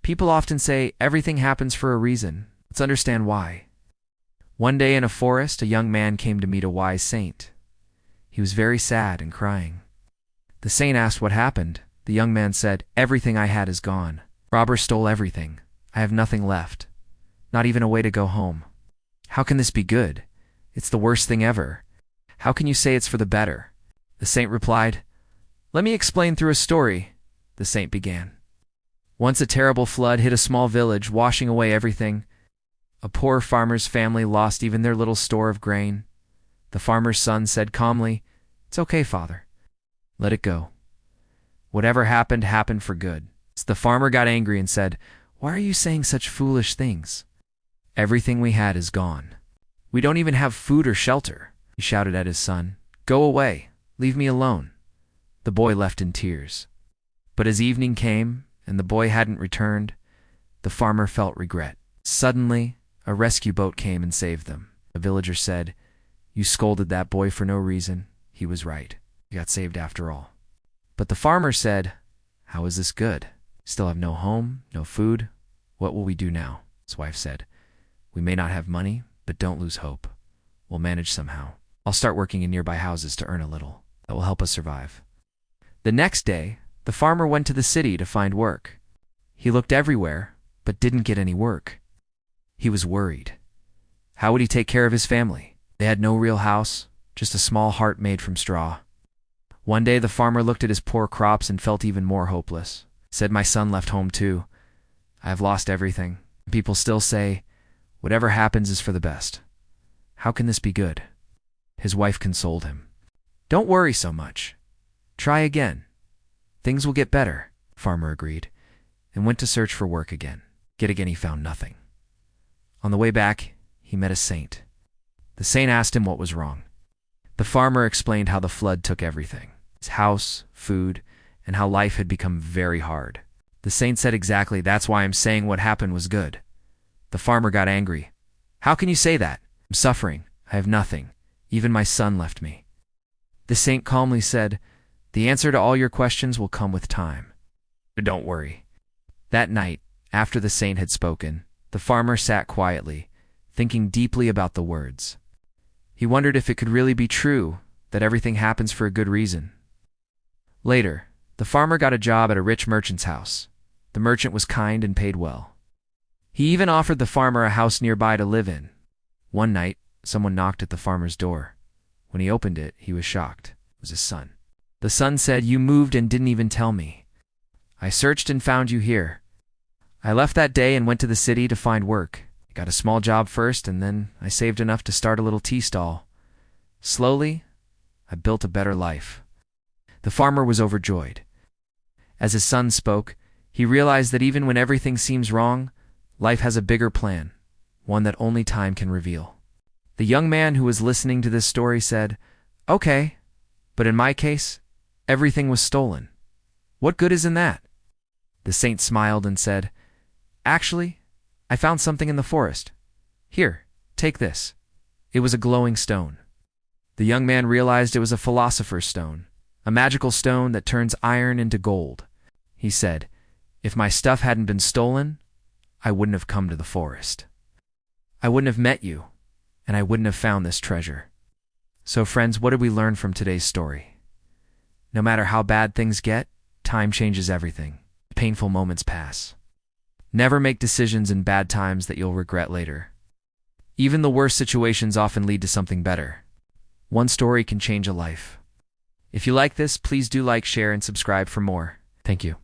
People often say everything happens for a reason. Let's understand why. One day in a forest, a young man came to meet a wise saint. He was very sad and crying. The saint asked what happened. The young man said, "Everything I had is gone. Robbers stole everything. I have nothing left. Not even a way to go home. How can this be good? It's the worst thing ever. How can you say it's for the better?" The saint replied, "Let me explain through a story." The saint began. Once a terrible flood hit a small village, washing away everything. A poor farmer's family lost even their little store of grain. The farmer's son said calmly, "It's okay, father. Let it go. Whatever happened, happened for good." The farmer got angry and said, "Why are you saying such foolish things? Everything we had is gone. We don't even have food or shelter." He shouted at his son, "Go away. Leave me alone." The boy left in tears. But as evening came and the boy hadn't returned, the farmer felt regret. Suddenly, a rescue boat came and saved them. A villager said, "You scolded that boy for no reason. He was right. He got saved after all." But the farmer said, "How is this good? Still have no home, no food. What will we do now?" His wife said, "We may not have money, but don't lose hope. We'll manage somehow. I'll start working in nearby houses to earn a little. That will help us survive." The next day, the farmer went to the city to find work. He looked everywhere, but didn't get any work. He was worried. How would he take care of his family? They had no real house, just a small hut made from straw. One day the farmer looked at his poor crops and felt even more hopeless. He said, "My son left home too. I have lost everything. People still say, whatever happens is for the best. How can this be good?" His wife consoled him. "Don't worry so much. Try again. Things will get better." The farmer agreed and went to search for work again. Yet again he found nothing. On the way back, he met a saint. The saint asked him what was wrong. The farmer explained how the flood took everything, his house, food, and how life had become very hard. The saint said, "Exactly, that's why I'm saying what happened was good." The farmer got angry. "How can you say that? I'm suffering. I have nothing. Even my son left me." The saint calmly said, "The answer to all your questions will come with time. But don't worry." That night, after the saint had spoken, the farmer sat quietly, thinking deeply about the words. He wondered if it could really be true that everything happens for a good reason. Later, the farmer got a job at a rich merchant's house. The merchant was kind and paid well. He even offered the farmer a house nearby to live in. One night, someone knocked at the farmer's door. When he opened it, he was shocked. It was his son. The son said, "You moved and didn't even tell me. I searched and found you here. I left that day and went to the city to find work. I got a small job first, and then I saved enough to start a little tea stall. Slowly, I built a better life." The farmer was overjoyed. As his son spoke, he realized that even when everything seems wrong, life has a bigger plan, one that only time can reveal. The young man who was listening to this story said, "Okay, but in my case, everything was stolen. What good is in that?" The saint smiled and said, "Actually, I found something in the forest. Here, take this." It was a glowing stone. The young man realized it was a philosopher's stone, a magical stone that turns iron into gold. He said, "If my stuff hadn't been stolen, I wouldn't have come to the forest. I wouldn't have met you, and I wouldn't have found this treasure." So friends, what did we learn from today's story? No matter how bad things get, time changes everything. Painful moments pass. Never make decisions in bad times that you'll regret later. Even the worst situations often lead to something better. One story can change a life. If you like this, please do like, share, and subscribe for more. Thank you.